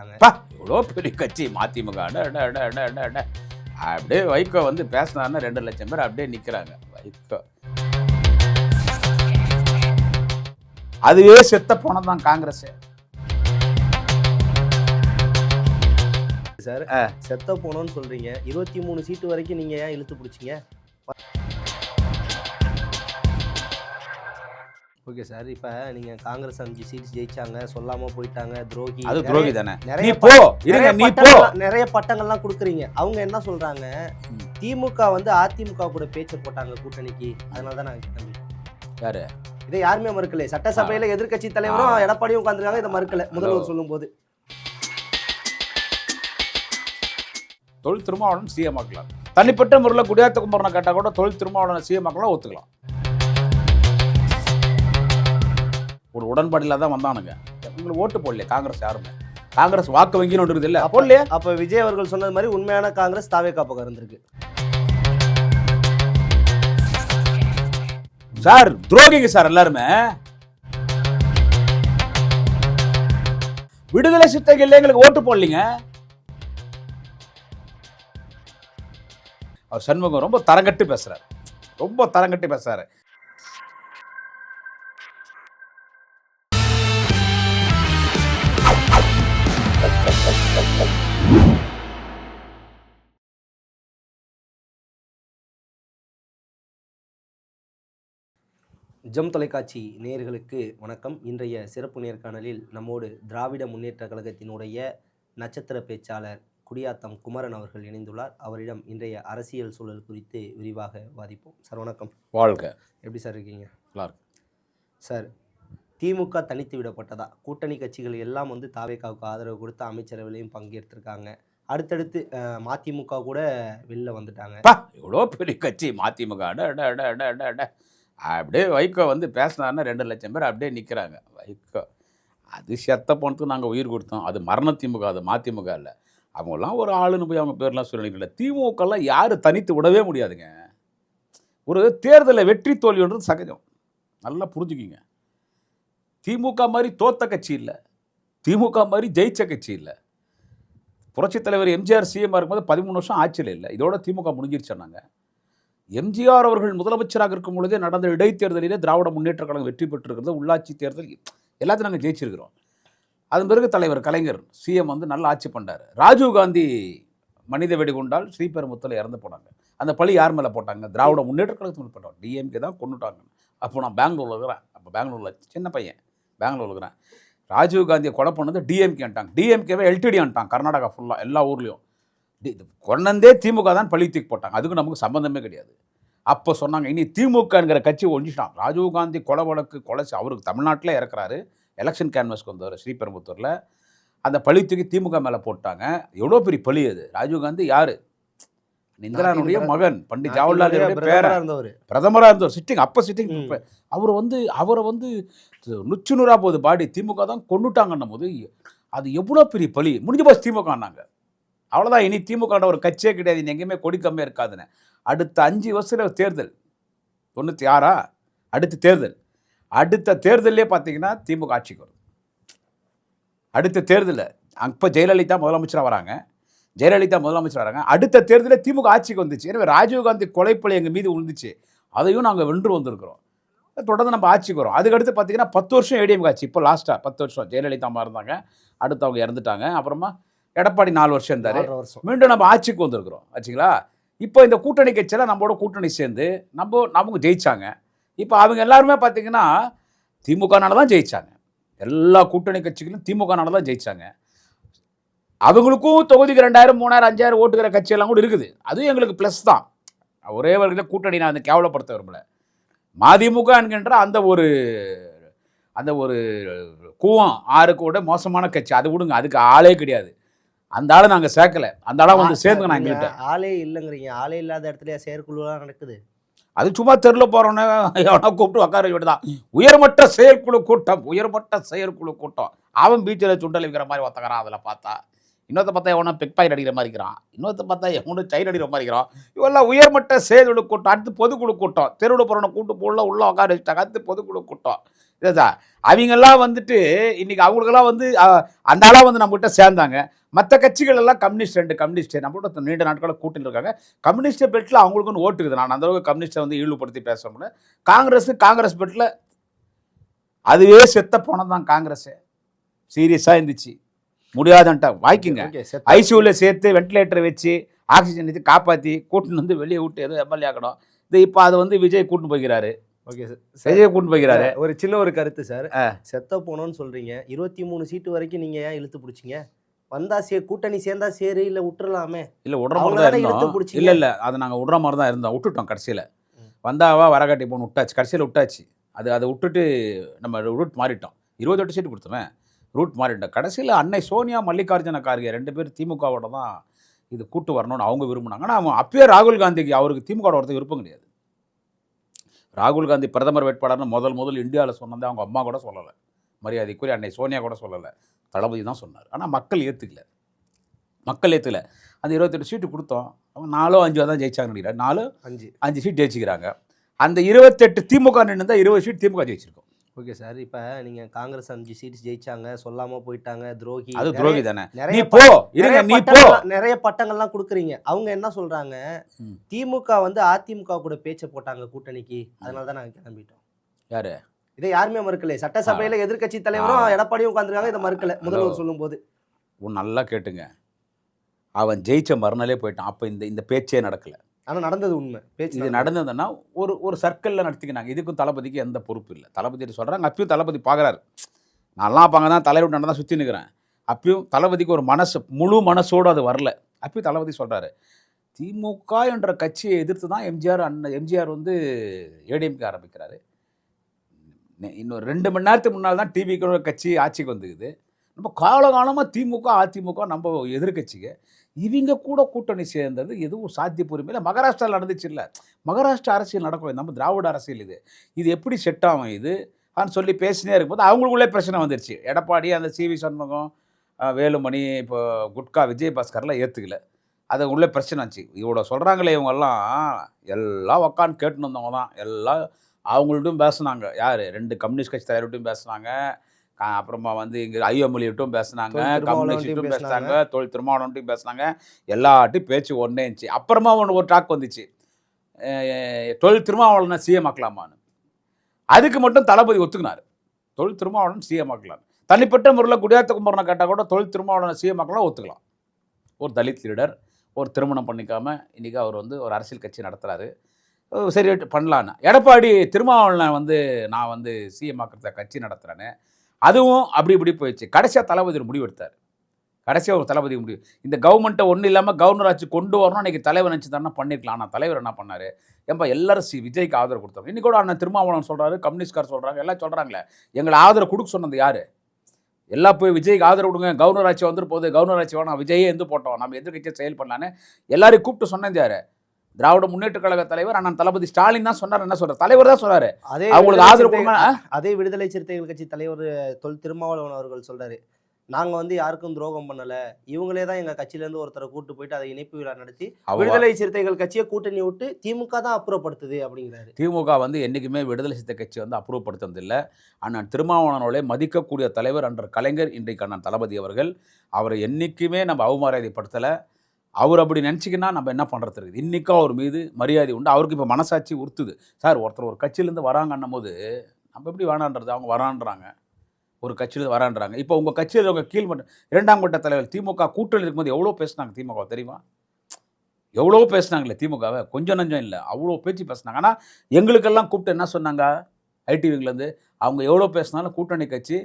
இவ்வளோ பெரிய கட்சி மதிமுக. அப்படியே வைகோ வந்து பேசினாருன்னா 2 லட்சம் பேர் அப்படியே நிற்கிறாங்க. வைகோ அதுவே செத்த போனதான் காங்கிரஸ் சார். செத்த போனோன்னு சொல்றீங்க, 23 சீட்டு வரைக்கும் நீங்க ஏன் இழுத்து பிடிச்சிங்க? ஓகே சார், இப்ப நீங்க காங்கிரஸ் 5 சீட்ஸ் ஜெயிச்சாங்க, சொல்லாம போயிட்டாங்க, துரோகி. அது துரோகி தானே. நிறைய பட்டங்கள்லாம் கொடுக்குறீங்க. அவங்க என்ன சொல்றாங்க, திமுக வந்து அதிமுக கூட பேச்சு போட்டாங்க கூட்டணிக்கு, அதனாலதான் நாங்க யாரு இதை யாருமே மறுக்கல. சட்டசபையில எதிர்கட்சி தலைவரும் எடப்பாடியும் உட்கார்ந்துருக்காங்க, இதை மறுக்கல. முதல்வர் சொல்லும் போது தொழில் திருமாவளவன் சிஎம் ஆக்கலாம். தனிப்பட்ட முறையில் குடியாத்த குமரனை கேட்டால் கூட தொழில் திருமாவளவன் சிஎம் ஆக்கலாம், ஒத்துக்கலாம். ஒரு உடன்பாடில் தான் வந்தானுங்க. உங்களுக்கு ஓட்டு போடலையே காங்கிரஸ் யாருமே. காங்கிரஸ் வாக்கு வங்கின்னு ஒன்று இருக்குது இல்லை போடலையே. அப்போ விஜய் அவர்கள் சொன்னது மாதிரி உண்மையான காங்கிரஸ் தாவேகா பக்கம் இருந்திருக்கு சார். துரோகிங்க சார் எல்லாருமே. விடுதலை சிறுத்தைகள் எங்களுக்கு ஓட்டு போடலீங்க. அவர் சண்முகம் ரொம்ப தரங்கட்டு பேசுறாரு, ரொம்ப தரங்கட்டு பேசுறாரு. ஜெம் தொலைக்காட்சி நேயர்களுக்கு வணக்கம். இன்றைய சிறப்பு நேர்காணலில் நம்மோடு திராவிட முன்னேற்ற கழகத்தினுடைய நட்சத்திர பேச்சாளர் குடியாத்தம் குமரன் அவர்கள் இணைந்துள்ளார். அவரிடம் இன்றைய அரசியல் சூழல் குறித்து விரிவாக வாதிப்போம். சார் வணக்கம். வாழ்க. எப்படி சார் இருக்கீங்க? நல்லா இருக்கு சார். திமுக தனித்து விடப்பட்டதா? கூட்டணி கட்சிகள் எல்லாம் வந்து தாவேகாவுக்கு ஆதரவு கொடுத்து அமைச்சரவையிலையும் பங்கேற்றிருக்காங்க. அடுத்தடுத்து மதிமுக கூட வெளில வந்துட்டாங்க. இவ்வளோ பெரிய கட்சி மதிமுக. அப்படியே வைகோ வந்து பேசினாருன்னா 2 லட்சம் பேர் அப்படியே நிற்கிறாங்க. வைகோ அது செத்த போனதுக்கு நாங்கள் உயிர் கொடுத்தோம். அது மரண திமுக, அது மதிமுக இல்லை. அவங்களாம் ஒரு ஆளுன்னு போய் அவங்க பேர்லாம் சொல்லிக்கல. திமுகலாம் யாரும் தனித்து விடவே முடியாதுங்க. ஒரு தேர்தலில் வெற்றி தோல்வின்றது சகஜம், நல்லா புரிஞ்சுக்கிங்க. திமுக மாதிரி தோத்த கட்சி இல்லை, திமுக மாதிரி ஜெயிச்ச கட்சி இல்லை. புரட்சித் தலைவர் எம்ஜிஆர் சிஎம் இருக்கும்போது 13 வருஷம் ஆட்சியில் இல்லை. இதோட திமுக முடிஞ்சிருச்சாங்க. எம்ஜிஆர் அவர்கள் முதலமைச்சராக இருக்கும் பொழுதே நடந்த இடைத்தேர்தலிலே திராவிட முன்னேற்ற கழகம் வெற்றி பெற்றிருக்கிறது. உள்ளாட்சி தேர்தல் எல்லாத்தையும் நாங்கள் ஜெயிச்சிருக்கிறோம். அதன் பிறகு தலைவர் கலைஞர் சிஎம் வந்து நல்லா ஆட்சி பண்ணார். ராஜீவ்காந்தி மனித வெடிகுண்டால் ஸ்ரீபெரும்புத்தூரில் இறந்து போனாங்க. அந்த பழி யார் மேலே போட்டாங்க? திராவிட முன்னேற்ற கழகத்து மேலே போட்டாங்க. டிஎம்கே தான் கொண்டுட்டாங்க. அப்போ நான் பெங்களூரில் இருக்கிறேன். அப்போ பெங்களூரில் சின்ன பையன் பெங்களூரில் இருக்கிறேன். ராஜீவ்காந்தியை கொலை பண்ணது டிஎம்கேன்ட்டாங்க. டிஎம்கேவே எல்டிடின்ட்டாங்க. கர்நாடகா ஃபுல்லாக எல்லா ஊர்லேயும் கொண்டே திமுக தான் பழி தூக்கி போட்டாங்க. அதுக்கு நமக்கு சம்பந்தமே கிடையாது. அப்போ சொன்னாங்க இனி திமுகங்கிற கட்சி ஒழிச்சிட்டான். ராஜீவ்காந்தி கொலை வழக்கு அவருக்கு தமிழ்நாட்டில் இறக்குறாரு. எலெக்ஷன் கேன்வஸ்க்கு வந்தவர் ஸ்ரீபெரும்புத்தூரில். அந்த பழி தூக்கி திமுக மேலே போட்டாங்க. எவ்வளோ பெரிய பழி அது. ராஜீவ்காந்தி யார்? இந்திரானுடைய மகன், பண்டிட் ஜவஹர்லால் நேருடைய பேரன், பிரதமராக இருந்தவர். சிட்டிங் அப்போ சிட்டிங். அவரை வந்து நுச்சுநூறாக போகுது பாடி. திமுக தான் கொண்டுட்டாங்கன்னும் போது அது எவ்வளோ பெரிய பழி. முடிஞ்சு போச்சு திமுகன்னாங்க. அவ்வளோதான், இனி திமுக ஒரு கட்சியே கிடையாது, இனி எங்கேயுமே கொடி கம்மியாக இருக்காதுன்னு. அடுத்த 5 வருஷத்தில் தேர்தல் 96 அடுத்த தேர்தலே பார்த்தீங்கன்னா திமுக ஆட்சிக்கு வரும். அடுத்த தேர்தலில் அப்போ ஜெயலலிதா முதலமைச்சராக வராங்க. அடுத்த தேர்தலில் திமுக ஆட்சிக்கு வந்துச்சு. எனவே ராஜீவ்காந்தி கொலைப்பழி எங்கள் மீது விழுந்துச்சு, அதையும் நாங்கள் வென்று வந்திருக்கிறோம். தொடர்ந்து நம்ம ஆட்சிக்கு வரோம். அதுக்கடுத்து பார்த்தீங்கன்னா 10 வருஷம் ஏடிஎம்கே ஆட்சி. இப்போ லாஸ்ட்டாக 10 வருஷம் ஜெயலலிதா அம்மா இருந்தாங்க. அடுத்து அவங்க இறந்துட்டாங்க. அப்புறமா எடப்பாடி 4 வருஷம் இருந்தார். மீண்டும் நம்ம ஆட்சிக்கு வந்திருக்கிறோம் ஆச்சுங்களா. இப்போ இந்த கூட்டணி கட்சியில் நம்மளோட கூட்டணி சேர்ந்து நமக்கு ஜெயிச்சாங்க. இப்போ அவங்க எல்லாருமே பார்த்தீங்கன்னா திமுகனால தான் ஜெயிச்சாங்க. எல்லா கூட்டணி கட்சிகளும் திமுகனால தான் ஜெயிச்சாங்க. அவங்களுக்கும் தொகுதிக்கு 2000 3000 5000 ஓட்டுக்கிற கட்சியெல்லாம் கூட இருக்குது. அதுவும் எங்களுக்கு ப்ளஸ் தான். ஒரே வரைக்கும் கூட்டணி நான் அந்த கேவலப்படுத்த விரும்பல. மதிமுக என்கின்ற அந்த ஒரு கூவம் ஆறுக்கு கூட மோசமான கட்சி. அது விடுங்க, அதுக்கு ஆளே கிடையாது. அந்த ஆளை நாங்கள் சேர்க்கல. அந்த ஆளை வந்து சேர்ந்துங்க. நான் எங்கள்கிட்ட ஆளே இல்லைங்கிறீங்க. ஆளே இல்லாத இடத்துல செயற்குழுலாம் நடக்குது. அது சும்மா தெருவில் போகிறோன்னு எவனா கூப்பிட்டு உட்கார விட்டுதான். உயர்மட்ட செயற்குழு கூட்டம். அவன் பீச்சில் சுண்டல் வைக்கிற மாதிரி ஒத்தக்கிறான். அதில் பார்த்தா இன்னொருத்த பார்த்தா எவனோ பிக் பாக்கெட் அடிக்கிற மாதிரி இருக்கிறான். இன்னொருத்த பார்த்தா எவனோ சைன் அடிக்கிற மாதிரி இருக்கிறான். இவெல்லாம் உயர்மட்ட செயற்குழு கூட்டம். அடுத்து பொதுக்குழு கூட்டம். தெருவில் போகிறவனை கூட்டு உள்ள உட்கார வச்சுட்டாங்க. அடுத்து பொதுக்குழு கூட்டம். இதுதான் அவங்கெல்லாம் வந்துட்டு இன்னைக்கு அவங்களுக்கெல்லாம் வந்து அந்த ஆளாக வந்து நம்மகிட்ட சேர்ந்தாங்க. மற்ற கட்சிகள் எல்லாம் கம்யூனிஸ்ட் 2 கம்யூனிஸ்ட் நம்மகிட்ட நீண்ட நாட்களாக கூட்டில் இருக்காங்க. கம்யூனிஸ்ட் பெல்ட்டில் அவங்களுக்குன்னு ஓட்டுக்குது. நான் அந்த அளவுக்கு கம்யூனிஸ்ட்டை வந்து இழிவுபடுத்தி பேச முடியல. காங்கிரஸ் பெல்ட்டில் அதுவே செத்த போனது தான் காங்கிரஸ். சீரியஸாக இருந்துச்சு, முடியாதுன்ட்டா வாய்க்குங்க. ஐசியூவில் சேர்த்து வென்டிலேட்டரை வச்சு ஆக்சிஜன் வச்சு காப்பாற்றி கூட்டின்னு வந்து வெளியே விட்டு எதுவும் எம்எல்ஏ ஆக்கணும். இது இப்போ அதை வந்து விஜய் கூட்டின்னு போய்கிறாரு. ஓகே சார், விஜய் கூட்டின்னு போய்கிறாரு. ஒரு சின்ன ஒரு கருத்து சார், செத்த போனோன்னு சொல்றீங்க, 23 சீட்டு வரைக்கும் நீங்க ஏன் இழுத்து பிடிச்சிங்க? வந்தா கூட்டணி சேர்ந்தா சரி, இல்லை விட்டுறலாமே. இல்லை விடுற மாதிரி தான் இருந்தோம். இல்லை அதை நாங்கள் விடுற மாதிரி தான் இருந்தோம். விட்டுட்டோம். கடைசியில் வந்தாவா வரகாட்டி போன்னு விட்டாச்சு. கடைசியில் விட்டாச்சு. அதை விட்டுட்டு நம்ம ரூட் மாறிட்டோம். 28 சீட்டு கொடுத்தோமே, ரூட் மாறிட்டோம். கடைசியில் அன்னை சோனியா மல்லிகார்ஜுன கார்கே 2 பேர் திமுகவோட தான் இது கூட்டு வரணும்னு அவங்க விரும்பினாங்க. ஆனால் அப்பயே ராகுல் காந்திக்கு அவருக்கு திமுக வரது விருப்பம் கிடையாது. ராகுல் காந்தி பிரதமர் வேட்பாளர்னு முதல் இந்தியாவில் சொன்னது அவங்க அம்மா கூட சொல்லலை, மரியாதைக்குரிய அன்னை சோனியா கூட சொல்லலை, தளபதி தான் சொன்னார். ஆனால் மக்கள் ஏற்றுக்கல. அந்த 28 சீட்டு கொடுத்தோம். அவங்க 4-5 தான் ஜெயிச்சாங்க நினைக்கிறேன். 4-5 சீட் ஜெயிச்சுக்கிறாங்க. அந்த 28 திமுக நின்று 20 சீட் திமுக ஜெயிச்சிருக்கோம். ஓகே சார், இப்போ நீங்கள் காங்கிரஸ் 5 சீட்ஸ் ஜெயிச்சாங்க, சொல்லாமல் போயிட்டாங்க, துரோகி. அது துரோகி தானே. நிறைய பட்டங்கள்லாம் கொடுக்குறீங்க. அவங்க என்ன சொல்கிறாங்க, திமுக வந்து அதிமுக கூட பேச்சை போட்டாங்க கூட்டணிக்கு, அதனால தான் நாங்கள் கிளம்பிட்டோம். யாரு இதை யாருமே மறுக்கல. சட்டசபையில் எதிர்கட்சி தலைவரும் எடப்பாடியும் உட்காந்துருக்காங்க, இதை மறுக்கல. முதல்வர் சொல்லும்போது நல்லா கேட்டுங்க, அவன் ஜெயிச்ச மறுநாளே போயிட்டான். அப்போ இந்த பேச்சே நடக்கலை. ஆனால் நடந்தது உண்மை. பேச்சு இது நடந்ததுன்னா ஒரு சர்க்கிளில் நடத்திக்கினாங்க. இதுக்கும் தளபதிக்கு எந்த பொறுப்பு இல்லை. தளபதி சொல்கிறாங்க, அப்பயும் தளபதி பார்க்குறாரு. நான்லாம் அப்போ அங்கே தான் தலைவர் தான் சுற்றி நிற்கிறேன். அப்பயும் தளபதிக்கு ஒரு முழு மனசோடு அது வரல. அப்பயும் தளபதி சொல்கிறாரு, திமுக என்ற கட்சியை எதிர்த்து தான் எம்ஜிஆர் வந்து ஏடிஎம்கே ஆரம்பிக்கிறாரு. இன்னும் 2 மணி நேரத்துக்கு முன்னால் தான் டிவிக்கு கட்சி ஆட்சிக்கு வந்துக்குது. நம்ம காலகாலமாக திமுக அதிமுக நம்ம எதிர்கட்சிக்கு இவங்க கூட கூட்டணி சேர்ந்தது எதுவும் சாத்தியப்பூர்வமே இல்லை. மகாராஷ்டிராவில் நடந்துச்சு இல்லை, மகாராஷ்டிரா அரசியல் நடக்கும். நம்ம திராவிட அரசியல் இது எப்படி செட் ஆகும் இது அப்படின்னு சொல்லி பேசினே இருக்கும்போது அவங்களுக்குள்ளே பிரச்சனை வந்துருச்சு. எடப்பாடி அந்த சிவி சண்முகம், வேலுமணி, இப்போ குட்கா, விஜயபாஸ்கர்லாம் ஏற்றுக்கல. அது உள்ளே பிரச்சனை ஆச்சு. இவ்வளோ சொல்கிறாங்களே இவங்கெல்லாம் எல்லாம் உக்கான்னு கேட்டுன்னு வந்தவங்க தான். எல்லாம் அவங்கள்ட்டும் பேசுனாங்க. யார் 2 கம்யூனிஸ்ட் கட்சி தலைவர்கிட்டும் பேசுனாங்க. அப்புறமா வந்து இங்கே ஐஎம்எல்ஏட்டும் பேசுனாங்க, கம்யூனிஸ்ட்டும் பேசுனாங்க, தொழில் திருமாவளவன்ட்டும் பேசுனாங்க. எல்லாட்டையும் பேச்சு ஒன்றே இருந்துச்சு. அப்புறமா ஒரு டாக் வந்துச்சு, தொழில் திருமாவளவனை சிஎம் ஆக்கலாமான்னு. அதுக்கு மட்டும் தளபதி ஒத்துக்கினார், தொழில் திருமாவளவன் சிஎம் ஆக்கலாம். தனிப்பட்ட முறையில் குடியாத்த குமரனை கேட்டால் கூட தொழில் திருமாவளவனை சிஎம் ஆக்கலாம் ஒத்துக்கலாம். ஒரு தலித் லீடர், ஒரு திருமணம் பண்ணிக்காமல் இன்றைக்கி அவர் வந்து ஒரு அரசியல் கட்சி நடத்துகிறாரு. சரி பண்ணலான்னு எடப்பாடி திருமாவளவனை வந்து நான் வந்து சிஎம் ஆக்கிறத கட்சி நடத்துகிறேன்னு அதுவும் இப்படி போயிடுச்சு. கடைசியாக தளபதி ஒரு முடிவு எடுத்தார். ஒரு தளபதி முடிவு, இந்த கவர்மெண்ட்டை ஒன்றும் இல்லாமல் கவர்னர் ஆட்சி கொண்டு வரணும் இன்றைக்கி தலைவர் நினச்சி தானே பண்ணியிருக்கலாம். ஆனால் தலைவர் என்ன பண்ணார், ஏன்பா எல்லாரும் விஜய்க்கு ஆதரவு கொடுத்தாங்க. இன்றைக்கி கூட அண்ணன் திருமாவளவன் சொல்கிறாரு, கம்யூனிஸ்ட்கார் சொல்கிறாங்க, எல்லாம் சொல்கிறாங்களே எங்களை ஆதரவு கொடுக்க சொன்னது யார்? எல்லாம் போய் விஜய்க்கு ஆதரவு கொடுங்க, கவர்னர் ஆட்சி வந்துட்டு போகுது, கவர்னர் ஆட்சி வேணாம், விஜயே போட்டோம், நம்ம எதிர்கட்சியை செயல் பண்ணலான்னு எல்லாரையும் கூப்பிட்டு சொன்னது யார்? திராவிட முன்னேற்ற கழக தலைவர் அண்ணன் தளபதி ஸ்டாலின் தான் சொன்னார். என்ன சொல்றாரு? தலைவர் தான் சொன்னாரு. அவங்களுக்கு ஆதரவு. அதே விடுதலை சிறுத்தைகள் கட்சி தலைவர் தொல் திருமாவளவன் அவர்கள் சொல்றாரு, நாங்க வந்து யாருக்கும் துரோகம் பண்ணல, இவங்களே தான் எங்க கட்சியில இருந்து ஒருத்தரை கூட்டு போயிட்டு அதை இணைப்பு விழா நடத்தி விடுதலை சிறுத்தைகள் கட்சியை கூட்டணி விட்டு திமுக தான் அப்புறப்படுத்துது அப்படிங்கிறாரு. திமுக வந்து என்னைக்குமே விடுதலை சிறுத்தை கட்சி வந்து அப்புறப்படுத்துறது இல்லை. அண்ணன் திருமாவளவனோட மதிக்கக்கூடிய தலைவர் அன்ற கலைஞர் இன்றைக்கு அண்ணன் தளபதி அவர்கள். அவரை என்னைக்குமே நம்ம அவமரியாதைப்படுத்தலை. அவர் அப்படி நினச்சிக்கின்னா நம்ம என்ன பண்ணுறது இருக்குது. இன்றைக்கும் அவர் மீது மரியாதை உண்டு. அவருக்கு இப்போ மனசாட்சி உறுத்துது. சார் ஒருத்தர் ஒரு கட்சியிலேருந்து வராங்கன்னும் போது நம்ம எப்படி வேணான்றது, அவங்க வரான்றாங்க, ஒரு கட்சியிலேருந்து வரான்றாங்க. இப்போ உங்கள் கட்சியில் உங்கள் கீழ்மட்டம் 2ஆம் கட்ட தலைவர் திமுக கூட்டணி இருக்கும்போது எவ்வளோ பேசினாங்க திமுக தெரியுமா? எவ்வளோ பேசினாங்களே திமுகவை, கொஞ்சம் நஞ்சம் இல்லை, அவ்வளோ பேச்சு பேசினாங்க. ஆனால் எங்களுக்கெல்லாம் கூப்பிட்டு என்ன சொன்னாங்க, ஐடிவிலேருந்து அவங்க எவ்வளோ பேசினாலும் கூட்டணி கட்சி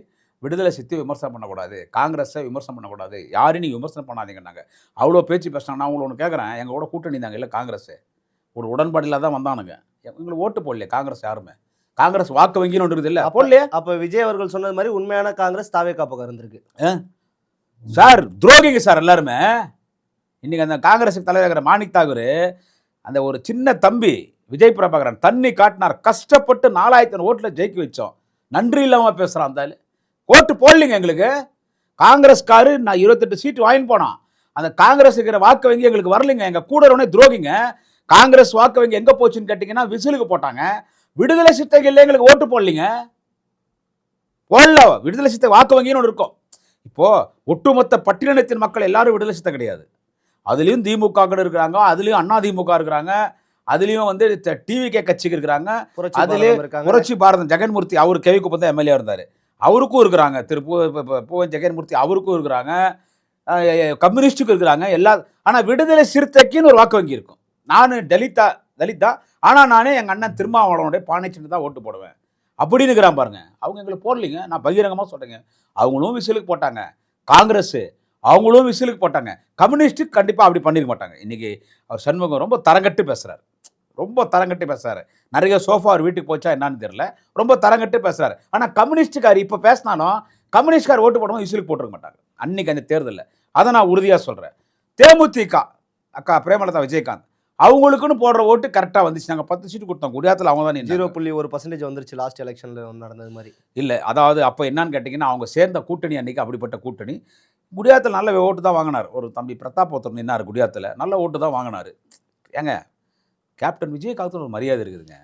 விடுதலை சித்தி விமர்சனம் பண்ணக்கூடாது, காங்கிரஸை விமர்சனம் பண்ணக்கூடாது, யாரையும் நீங்கள் விமர்சனம் பண்ணாதீங்கன்னாங்க. அவ்வளோ பேச்சு பேசினாங்க. நான் உங்களை ஒன்று கேட்குறேன், எங்கள் கூட கூட்டணி தாங்க இல்லை காங்கிரஸ் ஒரு உடன்பாடில் தான் வந்தானுங்க. எங்களுக்கு ஓட்டு போடலையே காங்கிரஸ் யாருமே. காங்கிரஸ் வாக்கு வங்கின்னு ஒன்று இருக்குது இல்லை போடலையே. அப்போ விஜய் அவர்கள் சொன்னது மாதிரி உண்மையான காங்கிரஸ் தாவேகா பக்கம் இருந்திருக்கு சார். துரோகிங்க சார் எல்லாருமே. இன்றைக்கி அந்த காங்கிரஸ் தலைவர் மாணிக் தாகூர் அந்த ஒரு சின்ன தம்பி விஜய் பிரபாகரன் தண்ணி காட்டினார். கஷ்டப்பட்டு 4000 ஓட்டில் ஜெயிக்க வச்சோம். நன்றி இல்லாமல் பேசுகிறான். அந்த ஓட்டு போடலிங்க எங்களுக்கு. காங்கிரஸ்காரு நான் 28 சீட்டு வாங்கி போனோம். அந்த காங்கிரஸ் இருக்கிற வாக்கு வங்கி எங்களுக்கு வரலைங்க. எங்கள் கூட உடனே துரோகிங்க. காங்கிரஸ் வாக்கு வங்கி எங்கே போச்சுன்னு கேட்டிங்கன்னா விசிலுக்கு போட்டாங்க. விடுதலை சிறுத்தைகள் எங்களுக்கு ஓட்டு போடலிங்க. போடல. விடுதலை சிறுத்தை வாக்கு வங்கின்னு ஒன்று இருக்கும். இப்போது ஒட்டுமொத்த பட்டியலினத்தின் மக்கள் எல்லாரும் விடுதலை சிறுத்தை கிடையாது. அதுலேயும் திமுக இருக்கிறாங்க, அதுலேயும் அண்ணா திமுக இருக்கிறாங்க, அதுலேயும் வந்து டிவிகே கட்சிக்கு இருக்கிறாங்க, அதுலேயே புரட்சி பாரதம் ஜெகன்மூர்த்தி அவர் கேவிக்கு தான் எம்எல்ஏ இருந்தார், அவருக்கும் இருக்கிறாங்க. பூவன் ஜெகன்மூர்த்தி அவருக்கும் இருக்கிறாங்க, கம்யூனிஸ்டுக்கு இருக்கிறாங்க எல்லா. ஆனால் விடுதலை சிறுத்தைக்குன்னு ஒரு வாக்கு வங்கி இருக்கும். நான் தலித்தா ஆனால் நானே எங்கள் அண்ணன் திருமாவளவனுடைய பானை சின்ன தான் ஓட்டு போடுவேன் அப்படின்னு இருக்கிறான் பாருங்க. அவங்க எங்களை போடலைங்க, நான் பகிரங்கமாக சொல்கிறேங்க. அவங்களும் விசிலுக்கு போட்டாங்க, காங்கிரஸ் அவங்களும் விசிலுக்கு போட்டாங்க, கம்யூனிஸ்ட்டுக்கு கண்டிப்பாக அப்படி பண்ணிருக்க மாட்டாங்க. இன்றைக்கி அவர் சண்முகம் ரொம்ப தரங்கட்டு பேசுகிறார், ரொம்ப தரங்கட்டு பேசுகிறாரு. நிறைய சோஃபா அவர் வீட்டுக்கு போச்சா என்னன்னு தெரியல, ரொம்ப தரங்கட்டு பேசுகிறாரு. ஆனால் கம்யூனிஸ்டுக்கார் இப்போ பேசினாலும் கம்யூனிஸ்ட்கார் ஓட்டு போடும்போது விசிலுக்கு போட்டிருக்க மாட்டாங்க அன்றைக்கி அந்த தேர்தலில். அதை நான் உறுதியாக சொல்கிறேன். தேமுதிக அக்கா பிரேமலதா விஜயகாந்த் அவங்களுக்குன்னு போடுற ஓட்டு கரெக்டாக வந்துச்சு. நாங்கள் 10 சீட்டு கொடுத்தோம், குடியாத்தில் அவங்க தான் 0.1% வந்துருச்சு லாஸ்ட் எலெக்ஷனில் நடந்தது மாதிரி. இல்லை, அதாவது அப்போ என்னன்னு கேட்டிங்கன்னா, அவங்க சேர்ந்த கூட்டணி அன்றைக்கி அப்படிப்பட்ட கூட்டணி. குடியாத்தில் நல்ல ஓட்டு தான் வாங்கினார். ஒரு தம்பி பிரதாப் ஒருத்தர் நின்னார் குடியாத்தில், நல்ல ஓட்டு தான் வாங்கினார். ஏங்க கேப்டன் விஜயகாந்த் ஒரு மரியாதை இருக்குதுங்க,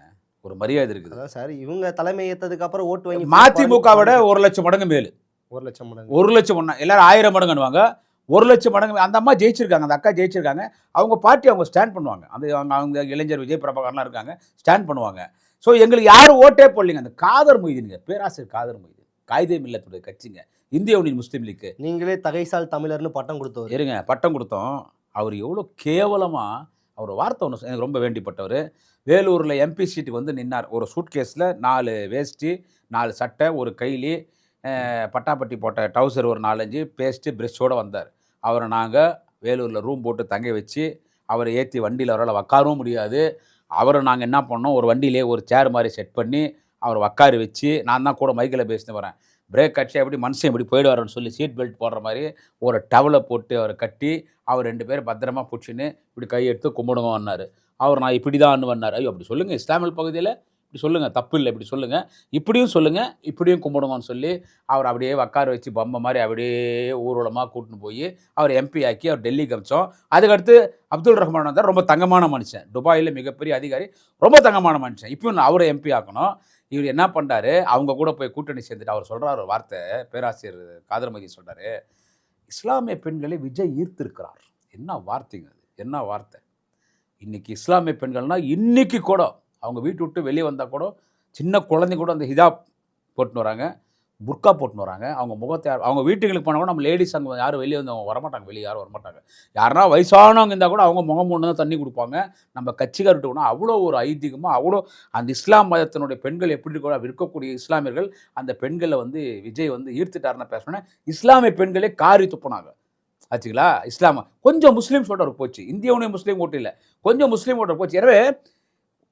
ஒரு மரியாதை இருக்குது. அதான் சார், இவங்க தலைமை ஏற்றதுக்கு அப்புறம் ஓட்டு வாங்கி மதிமுக விட 1 லட்சம் மடங்கு மேலு. 1 லட்சம் மடங்கு, 1 லட்சம் மடங்கு, எல்லாரும் 1000 மடங்குன்னுவாங்க. 1 லட்சம் மடங்கு அந்த அம்மா ஜெயிச்சிருக்காங்க, அந்த அக்கா ஜெயிச்சிருக்காங்க. அவங்க பார்ட்டி அவங்க ஸ்டாண்ட் பண்ணுவாங்க. அவங்க இளைஞர் விஜய் பிரபாகர்லாம் இருக்காங்க, ஸ்டாண்ட் பண்ணுவாங்க. ஸோ எங்களுக்கு யாரும் ஓட்டே போடலைங்க. அந்த காதர் மொய்தீனுங்க, பேராசிரியர் காதர் மொய்தீன், காயிதே மில்லத்துடைய கட்சிங்க, இந்திய யூனியன் முஸ்லீம் லீக்கு. நீங்களே தகைசால் தமிழர்னு பட்டம் கொடுத்தவர். இருங்க, பட்டம் கொடுத்தோம். அவர் எவ்வளோ கேவலமாக அவர் வார்த்தை ஒன்று எனக்கு ரொம்ப வேண்டிப்பட்டவர். வேலூரில் எம்பி சீட்டுக்கு வந்து நின்னார். ஒரு சூட்கேஸில் 4 வேஷ்டி, 4 சட்டை, ஒரு கைலி, பட்டாப்பட்டி போட்ட டவுசர் ஒரு 4-5, பேஸ்ட்டு ப்ரெஷ்ஷோடு வந்தார். அவரை நாங்கள் வேலூரில் ரூம் போட்டு தங்க வச்சு அவரை ஏற்றி வண்டியில் அவரால் உட்காரவும் முடியாது. அவரை நாங்கள் என்ன பண்ணோம், ஒரு வண்டியிலே ஒரு சேர் மாதிரி செட் பண்ணி அவரை உட்கார வச்சு, நான் தான் கூட மைக்கில் பேசிட்டு வரேன், பிரேக் கட்சி எப்படி மனுஷன் எப்படி போயிடுவார்னு சொல்லி சீட் பெல்ட் போடுற மாதிரி ஒரு டவலை போட்டு அவரை கட்டி அவர் 2 பேரும் பத்திரமா பிடிச்சின்னு இப்படி கையெடுத்து கும்பிடுங்கன்னாரு. அவர் நான் இப்படி தான் வந்தார். ஐயோ அப்படி சொல்லுங்கள், இஸ்லாமியல் பகுதியில் இப்படி சொல்லுங்கள், தப்பு இல்லை, இப்படி சொல்லுங்கள், இப்படியும் சொல்லுங்கள், இப்படியும் கும்பிடுங்கன்னு சொல்லி அவர் அப்படியே உட்கார வச்சு பொம்மை மாதிரி அப்படியே ஊர்வலமாக கூட்டின்னு போய் அவர் எம்பி ஆக்கி அவர் டெல்லிக்கு அமிச்சோம். அதுக்கடுத்து அப்துல் ரஹ்மான் வந்தார், ரொம்ப தங்கமான மனுஷன், துபாயில் மிகப்பெரிய அதிகாரி, ரொம்ப தங்கமான மனுஷன். இப்பயும் அவரை எம்பி ஆக்கணும். இவர் என்ன பண்ணுறாரு, அவங்க கூட போய் கூட்டணி சேர்ந்துட்டு அவர் சொல்கிறார் ஒரு வார்த்தை, பேராசிரியர் காதர் மொய்தீன் சொல்கிறாரு, இஸ்லாமிய பெண்களை விஜய் ஈர்த்திருக்கிறார். என்ன வார்த்தைங்க அது, என்ன வார்த்தை. இன்றைக்கி இஸ்லாமிய பெண்கள்னால் இன்றைக்கி கூட அவங்க வீட்டு விட்டு வெளியே வந்தால் கூட சின்ன குழந்தைங்க கூட அந்த ஹிஜாப் போட்டுன்னு வராங்க, புர்கா போட்டுன்னு வராங்க. அவங்க முகத்தை அவங்க வீட்டுகளுக்கு போனால் கூட நம்ம லேடிஸ் அங்கே யாரும் வெளியே வந்து அவங்க வரமாட்டாங்க, வெளியே யாரும் வரமாட்டாங்க. யாருன்னா வயசானவங்க இருந்தால் கூட அவங்க முகம் ஒன்று தான் தண்ணி கொடுப்பாங்க. நம்ம கட்சிக்கார்கிட்ட போனால் அவ்வளோ ஒரு ஐதீகமாக அவ்வளோ அந்த இஸ்லாம் மதத்தினுடைய பெண்கள் எப்படி கூட இருக்கக்கூடிய இஸ்லாமியர்கள் அந்த பெண்களை வந்து விஜய் வந்து ஈர்த்துட்டாருன்னு பேசணுன்னா இஸ்லாமிய பெண்களே காரி துப்புனாங்க ஆச்சுங்களா. இஸ்லாம கொஞ்சம் முஸ்லீம் ஓட்டர் போச்சு, இந்திய யூனியன் முஸ்லீம் ஓட்டு இல்லை, கொஞ்சம் முஸ்லீம் ஓட்டர் போச்சு. எனவே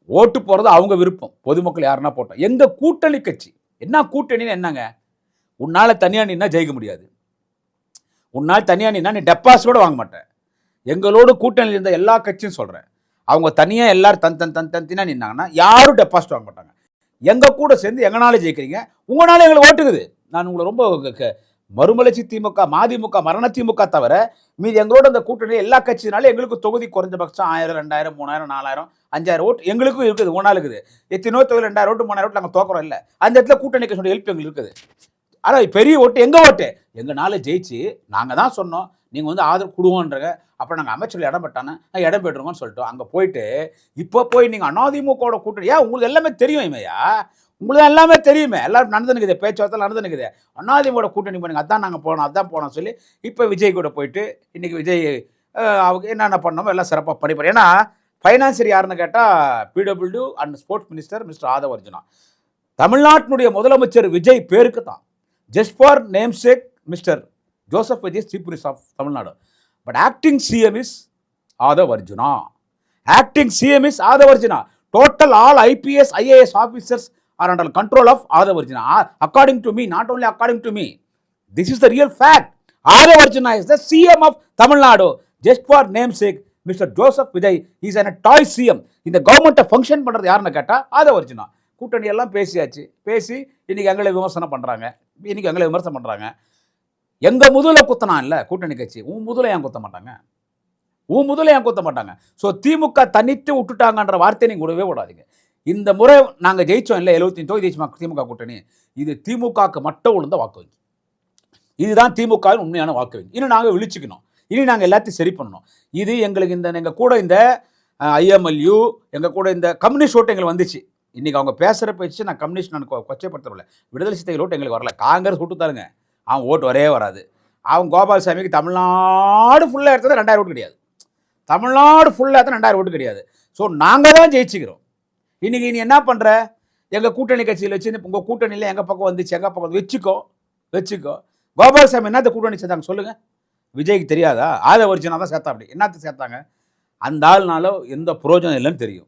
ஓட்டு போகிறது அவங்க விருப்பம், பொதுமக்கள் யாருன்னா போட்டோம். எங்கள் கூட்டணி கட்சி என்ன கூட்டணின்னு என்னங்க, உன்னால் தனியாக நின்னா ஜெயிக்க முடியாது, உன்னால் தனியாக நின்னா நீ டெபாசிட் கூட வாங்க மாட்டேன். எங்களோட கூட்டணியில் இருந்த எல்லா கட்சியும் சொல்கிறேன், அவங்க தனியாக எல்லாரும் தனியாக நின்னாங்கன்னா யாரும் டெபாசிட் வாங்க மாட்டாங்க. எங்கள் கூட சேர்ந்து எங்களால் ஜெயிக்கிறீங்க, உங்களால் எங்களுக்கு ஓட்டுக்குது. நான் உங்களை ரொம்ப மறுமலர்ச்சி திமுக, மதிமுக, மரண திமுக தவிர மீது எங்களோட அந்த கூட்டணி எல்லா கட்சினாலும் எங்களுக்கு தொகுதி குறைஞ்சபட்சம் 1000, 2000, 3000, 4000, 5000 ஓட்டு எங்களுக்கும் இருக்குது, ஒன்றால் இருக்குது. எத்தனோ தொகுதி 2000 ஓட்டு 3000 ஓட்டு நாங்கள் தோக்குறோம் இல்லை, அந்த இடத்துல கூட்டணி கட்சியோட ஹெல்ப் எங்களுக்கு இருக்குது. ஆனால் பெரிய ஓட்டு எங்கள் ஓட்டு, எங்களால் ஜெயிச்சு நாங்கள் தான் சொன்னோம் நீங்கள் வந்து ஆதரவு கொடுவோன்றங்க. அப்புறம் நாங்கள் அமைச்சர்கள் இடம் பெட்டானே இடம் பெற்றுருங்கன்னு சொல்லிட்டோம். அங்கே போயிட்டு இப்போ போய் நீங்கள் அதிமுகவோட கூட்டணி, ஏன் உங்களுக்கு எல்லாமே தெரியும் இமையா, உங்களுக்கு தான் எல்லாமே தெரியுமே, எல்லாரும் நடந்துனுக்குது, பேச்சுவார்த்தை நடந்துனுக்குது, அதிமுக கூட்டணி பண்ணுங்க, அதான் நாங்கள் போனோம், அதான் போனோம் சொல்லி இப்போ விஜய் கூட போயிட்டு இன்றைக்கி விஜய் அவங்க என்னென்ன பண்ணோமோ எல்லாம் சிறப்பாக பண்ணிப்பார். ஏன்னா ஃபைனான்சியர் யாருன்னு கேட்டால் PW and sports minister Mister Aadhav Arjuna. தமிழ்நாட்டினுடைய முதலமைச்சர் விஜய் பேருக்கு தான், just for name sake Mister Joseph Vijay chief minister of Tamil Nadu. But acting CM is Aadhav Arjuna, acting CM is Aadhav Arjuna. Total all IPS, IAS officers are under control of Adhav Arjuna. According to me, not only according to me, this is the real fact. Adhav Arjuna is the CM of Tamil Nadu. Just for namesake, Mr. Joseph Vijay is a toy CM. இந்த கவர்மெண்ட்டை function பண்ணுறது யாருன்னு கேட்டால் ஆதவ் அர்ஜுனா. கூட்டணி எல்லாம் பேசியாச்சு, பேசி இன்றைக்கி எங்களை விமர்சனம் பண்ணுறாங்க, இன்றைக்கி எங்களை விமர்சனம் பண்ணுறாங்க. எங்கள் முதல குத்தனா இல்லை கூட்டணி கட்சி, உன் முதல ஏன் குத்த மாட்டாங்க, உன் முதல்ல ஏன் குத்த மாட்டாங்க. ஸோ திமுக தனித்து விட்டுட்டாங்கன்ற வார்த்தையை நீங்கள் விடவே விடாதீங்க. இந்த முறை நாங்கள் ஜெயித்தோம் இல்லை 75 தொகுதி ஜெயிச்சு திமுக கூட்டணி, இது திமுகவுக்கு மட்டும் விழுந்த வாக்கு வங்கி. இதுதான் திமுகவின் உண்மையான வாக்கு வங்கி. இன்னும் நாங்கள் விழிச்சுக்கணும், இனி நாங்கள் எல்லாத்தையும் சரி பண்ணணும். இது எங்களுக்கு எங்கள் கூட இந்த ஐஎம்எல்யூ, எங்கள் கூட இந்த கம்யூனிஸ்ட் ஓட்டு எங்களுக்கு வந்துச்சு. இன்றைக்கி அவங்க பேசுகிற பேச்சு நான் கம்யூனிஸ்ட் நான் கொச்சைப்படுத்தவில்லை. விடுதலை சிறுத்தைகள் ஓட்டு எங்களுக்கு வரல. காங்கிரஸ் விட்டு தாருங்க, அவன் ஓட்டு வரவே வராது. அவன் கோபால்சாமிக்கு தமிழ்நாடு ஃபுல்லாக எடுத்தது 2000 ஓட்டு கிடையாது. தமிழ்நாடு ஃபுல்லாக எடுத்தது 2000 ஓட்டு கிடையாது. ஸோ நாங்கள் தான் ஜெயிச்சுக்கிறோம். இன்றைக்கி நீ என்ன பண்ணுற, எங்கள் கூட்டணி கட்சியில் வச்சு உங்கள் கூட்டணியில் எங்கள் பக்கம் வந்துச்சு, எங்கள் பக்கம் வச்சுக்கோ. கோபால்சாமி என்னத்த கூட்டணி சேர்த்தாங்க சொல்லுங்கள்? விஜய்க்கு தெரியாதா? ஆதவர்ஜனா தான் சேர்த்தா. அப்படி என்னத்துக்கு சேர்த்தாங்க? அந்த ஆள்னால எந்த புரோஜனம் இல்லைன்னு தெரியும்.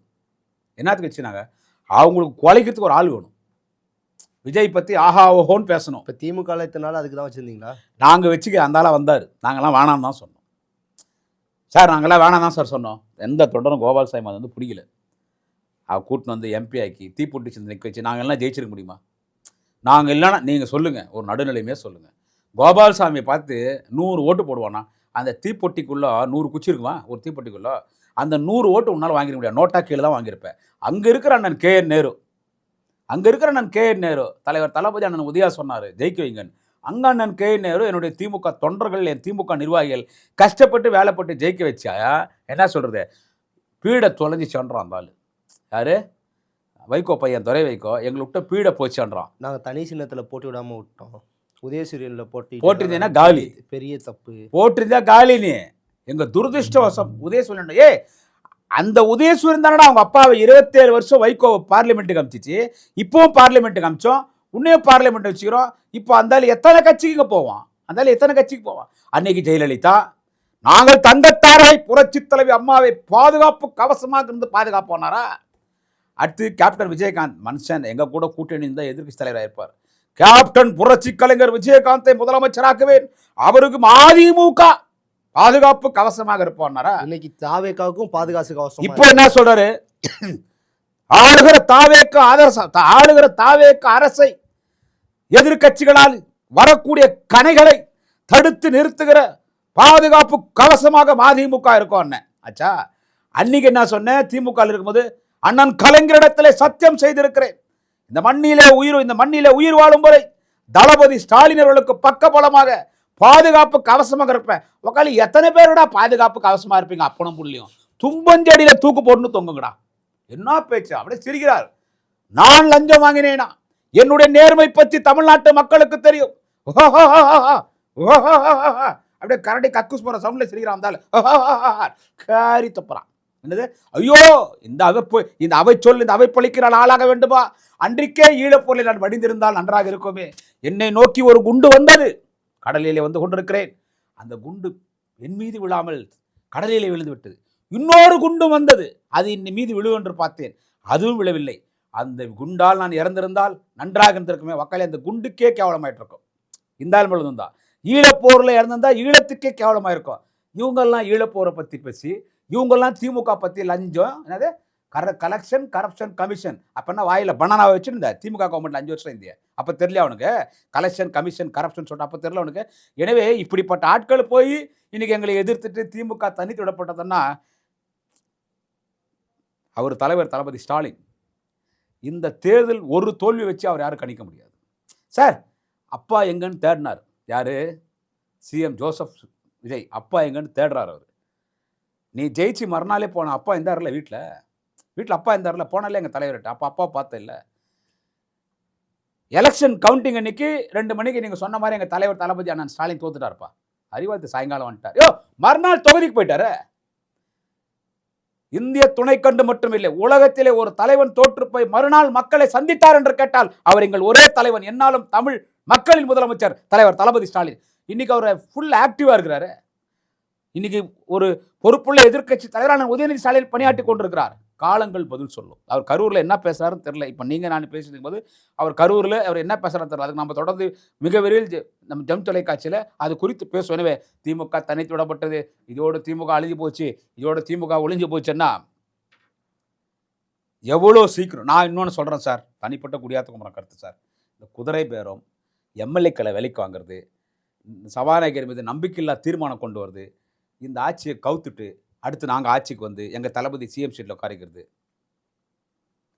என்னத்துக்கு வச்சுனாங்க? அவங்களுக்கு குலைக்கிறதுக்கு ஒரு ஆள் வேணும். விஜய் பற்றி ஆஹா ஓஹோன்னு பேசணும். இப்போ திமுக இத்தனால அதுக்கு தான் வச்சுருந்தீங்களா? நாங்கள் வச்சுக்க அந்த ஆளாக வந்தார், நாங்கள்லாம் வேணான்னு தான் சொன்னோம் சார். நாங்களாம் வேணாம் தான் சார் சொன்னோம். எந்த தொண்டரும் கோபால்சாமி அது வந்து பிடிக்கல. அவர் கூட்டின்னு வந்து எம்பி ஆக்கி தீப்பொட்டி சிந்து நிற்க வச்சு நாங்கள் எல்லாம் ஜெயிச்சிருக்க முடியுமா? நாங்கள் இல்லைன்னா நீங்கள் சொல்லுங்கள், ஒரு நடுநிலைமையாக சொல்லுங்கள். கோபால்சாமியை பார்த்து 100 ஓட்டு போடுவானா? அந்த தீப்பொட்டிக்குள்ளே 100 குச்சி இருக்குமா? ஒரு தீப்பொட்டிக்குள்ளே அந்த 100 ஓட்டு உன்னால் வாங்கிட முடியாது. நோட்டா கீழே தான் வாங்கியிருப்பேன். அங்கே இருக்கிற அண்ணன் கேஎன் நேரு, தலைவர் தளபதி அண்ணன் உதயா சொன்னார் ஜெயிக்க வைங்கன்னு. அங்கே அண்ணன் கேஎன் நேரு என்னுடைய திமுக தொண்டர்கள், என் திமுக நிர்வாகிகள் கஷ்டப்பட்டு வேலைப்பட்டு ஜெயிக்க வச்சா என்ன சொல்கிறது, பீடை தொலைஞ்சி சென்றான் அந்த ஆள். யார்? வைகோ பையன், துரை வைகோ. எங்களை விட்ட பீடை போச்சுன்றான். நாங்கள் தனி சின்னத்தில் போட்டி விடாமல் விட்டோம். உதயசூரியனில் போட்டிருந்தீங்கன்னா காலி. பெரிய தப்பு. போட்டிருந்தா காலி. நீ எங்கள் துரதிருஷ்டவசம் உதயசூரியன். அந்த உதயசூரியன் தானடா அவங்க அப்பாவை 27 வருஷம் வைகோ பார்லிமெண்ட்டுக்கு அமிச்சிச்சு. இப்போவும் பார்லிமெண்ட்டுக்கு அமிச்சோம், உன்னையும் பார்லிமெண்ட் வச்சுக்கிறோம். இப்போ அந்த எத்தனை கட்சிக்கு போவான்? அன்னைக்கு ஜெயலலிதா, நாங்கள் தங்கத்தாரை புரட்சி தலைவி அம்மாவை பாதுகாப்பு கவசமாக இருந்து பாதுகாப்போனாரா? அடுத்து கேப்டன் விஜயகாந்த் மனுஷன் எங்கள் கூட கூட்டணி இருந்தால் எதிர்க்கட்சி தலைவராக இருப்பார். கேப்டன் புரட்சி கலைஞர் விஜயகாந்தை முதலமைச்சராக்குவேன், அவருக்கு அதிமுக பாதுகாப்பு கவசமாக இருப்பார்னாரா? இன்னைக்கு தாவேக்காவுக்கும் பாதுகாப்பு கவசம். இப்போ என்ன சொல்றாரு? ஆளுகிற தாவேக்க அரசை எதிர்கட்சிகளால் வரக்கூடிய கணைகளை தடுத்து நிறுத்துகிற பாதுகாப்பு கவசமாக அதிமுக இருக்கும். ஆச்சா, அன்னைக்கு என்ன சொன்னேன்? திமுக இருக்கும்போது அண்ணன் கலைஞரிடத்திலே சத்தியம் செய்திருக்கிறேன், இந்த மண்ணிலே உயிர் வாழும் வரை தளபதி ஸ்டாலின் அவர்களுக்கு பக்கபலமாக பாதுகாப்பு கவசமாக இருப்பேன். உக்காளி எத்தனை பேருடா பாதுகாப்பு கவசமாக இருப்பீங்க? அப்பனும் புள்ளியும் தும்பஞ்சடியில் தூக்கு போட்டுன்னு தொங்குங்கடா. என்ன பேச்சு? அப்படியே சிரிக்கிறார். நான் லஞ்சம் வாங்கினேனா? என்னுடைய நேர்மை பற்றி தமிழ்நாட்டு மக்களுக்கு தெரியும். அப்படியே கரடி கக்கூஸ் போற சவுண்ட்ல சிரிக்கிறான். காரி தப்புறான். என்னது? ஐயோ, இந்த அவை பழிக்கிறாள் ஆளாக வேண்டுமா? அன்றைக்கே ஈழப்பொருளை நான் வடிந்திருந்தால் நன்றாக இருக்குமே. என்னை நோக்கி ஒரு குண்டு வந்தது, கடலிலே வந்து கொண்டிருக்கிறேன். அந்த குண்டு என் மீது விழாமல் கடலிலே விழுந்து விட்டது. இன்னொரு குண்டு வந்தது, அது என் மீது விழு என்று பார்த்தேன், அதுவும் விழவில்லை. அந்த குண்டால் நான் இறந்திருந்தால் நன்றாக இருந்திருக்குமே. வக்காலே அந்த குண்டுக்கே கேவலமாயிட்டு இருக்கும். இந்த ஆள் விழுந்தா ஈழப்போரில் இறந்திருந்தா ஈழத்துக்கே கேவலமாயிருக்கும். இவங்கெல்லாம் ஈழப்போரை பற்றி பேசி, இவங்கெல்லாம் திமுக பற்றி லஞ்சம், என்னது கலெக்ஷன் கரப்ஷன் கமிஷன். அப்போனா வாயில் பனானாவை வச்சுருந்த திமுக கவர்மெண்ட் 5 வருஷம் இந்தியா. அப்போ தெரியல அவனுக்கு கலெக்ஷன் கமிஷன் கரப்ஷன் சொல்லிட்டு? அப்போ தெரியல அவனுக்கு. எனவே இப்படிப்பட்ட ஆட்கள் போய் இன்னைக்கு எங்களை எதிர்த்துட்டு திமுக தனித்து விடப்பட்டதுன்னா, அவர் தலைவர் தளபதி ஸ்டாலின் இந்த தேர்தல் ஒரு தோல்வி வச்சு அவர் யாரும் கணிக்க முடியாது. சார், அப்பா எங்கன்னு தேடினார். யாரு? சிஎம் ஜோசப் விஜய் அப்பா எங்கன்னு தேடுறார். அவர் நீ ஜெயிச்சு மறுநாளே போன அப்பா இருந்தார்ல, வீட்டில் அப்பா இருந்தார்ல, போனாலே எங்கள் தலைவர்கிட்ட. அப்பா பார்த்த இல்லை. எலெக்ஷன் கவுண்டிங் அன்னைக்கு 2 மணிக்கு நீங்கள் சொன்ன மாதிரி எங்கள் தலைவர் தளபதி அண்ணன் ஸ்டாலின் தோத்துட்டார்ப்பா. அறிவாத்து சாயங்காலம் வந்துட்டார். மறுநாள் தொகுதிக்கு போயிட்டாரு. இந்திய துணை கண்டு மட்டும் இல்லை, உலகத்திலே ஒரு தலைவன் தோற்று போய் மறுநாள் மக்களை சந்தித்தார் என்று கேட்டால் அவர் எங்கள் ஒரே தலைவன், என்னாலும் தமிழ் மக்களின் முதலமைச்சர் தலைவர் தளபதி ஸ்டாலின். இன்னைக்கு அவர் ஃபுல் ஆக்டிவா இருக்கிறாரு. இன்னைக்கு ஒரு பொறுப்புள்ள எதிர்க்கட்சி தலைவரான உதயநிதி ஸ்டாலின் பணியாற்றி கொண்டிருக்கிறார். காலங்கள் பதில் சொல்லும். அவர் கரூரில் என்ன பேசுறாருன்னு தெரியல. இப்போ நீங்கள் நான் பேசிக்கும் போது அவர் கரூரில் அவர் என்ன பேசுறாரு தெரியல. அதுக்கு நம்ம தொடர்ந்து மிக விரைவில் நம்ம ஜம் தொலைக்காட்சியில் அது குறித்து பேசுவோம். எனவே திமுக தனித்து விடப்பட்டது, இதோடு திமுக அழிஞ்சு போச்சு, இதோட திமுக ஒழிஞ்சு போச்சுன்னா எவ்வளோ சீக்கிரம். நான் இன்னொன்று சொல்கிறேன் சார், தனிப்பட்ட குடியாத்தகுமரன் கருத்து சார். இந்த குதிரை பேரம், எம்எல்ஏக்களை விலைக்கு வாங்குறது, சபாநாயகர் மீது நம்பிக்கையில்லா தீர்மானம் கொண்டு வருது, இந்த ஆட்சியை கவுத்துட்டு அடுத்து நாங்கள் ஆட்சிக்கு வந்து எங்கள் தளபதி சிஎம் சீட்டில் உட்காரிக்கிறது,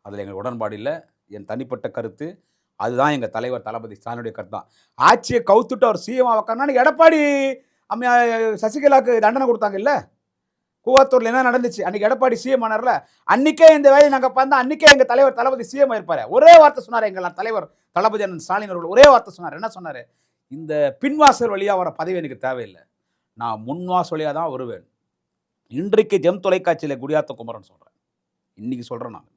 அதில் எங்களுக்கு உடன்பாடு இல்லை. என் தனிப்பட்ட கருத்து அதுதான். எங்கள் தலைவர் தளபதி ஸ்டாலினுடைய கருத்து தான். ஆட்சியை கவுத்துட்டு அவர் சிஎம் உட்கார்னா எடப்பாடி அம்மையா சசிகலாவுக்கு தண்டனை கொடுத்தாங்க இல்லை? கூவாத்தூரில் என்ன நடந்துச்சு? அன்றைக்கி எடப்பாடி சிஎம் ஆனார்ல, அன்றைக்கே இந்த வேலையை நாங்கள் பார்த்தா அன்றைக்கே எங்கள் தலைவர் தளபதி சிஎம் ஆயிருப்பார். ஒரே வார்த்தை சொன்னார் எங்கள் தலைவர் தளபதி அண்ணன் ஸ்டாலின் அவர்கள். ஒரே வார்த்தை சொன்னார். என்ன சொன்னார்? இந்த பின்வாசல் வழியாக வர பதவி எனக்கு தேவையில்லை, நான் முன்வாசல் வழியாக தான் வருவேன். இன்றைக்கு ஜெம் தொலைக்காட்சியில் குடியாத்த குமரன் சொல்கிறேன், இன்னைக்கு சொல்கிறேன். நான்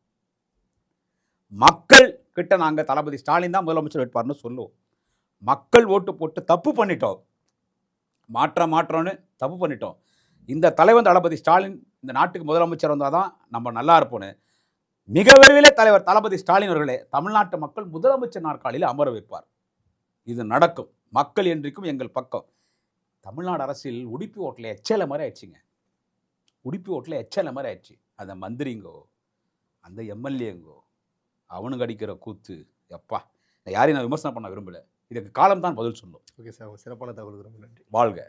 மக்கள் கிட்ட நாங்கள் தளபதி ஸ்டாலின் தான் முதலமைச்சர் வேட்பாளர்னு சொல்லுவோம். மக்கள் ஓட்டு போட்டு தப்பு பண்ணிட்டோம், மாற்றம்னு தப்பு பண்ணிட்டோம். இந்த தலைவர் தளபதி ஸ்டாலின் இந்த நாட்டுக்கு முதலமைச்சர் வந்தால் தான் நம்ம நல்லா இருப்போன்னு மிக விரைவிலே தலைவர் தளபதி ஸ்டாலின் அவர்களே தமிழ்நாட்டு மக்கள் முதலமைச்சர் நாற்காலியில் அமர வைப்பார். இது நடக்கும். மக்கள் என்றைக்கும் எங்கள் பக்கம். தமிழ்நாடு அரசியல் உடுப்பி ஓட்டில் எச்சல மாதிரி ஆயிடுச்சுங்க. உடுப்பி ஓட்டில் எச்சல மாதிரி ஆயிடுச்சு. அந்த மந்திரிங்கோ அந்த எம்எல்ஏங்கோ அவனுக்கு அடிக்கிற கூத்து எப்பா, யாரையும் நான் விமர்சனம் பண்ண விரும்பலை. இதுக்கு காலம் தான் பதில் சொல்லும். ஓகே சார், சிறப்பான தகவலுக்கு ரொம்ப நன்றி. வாழ்க.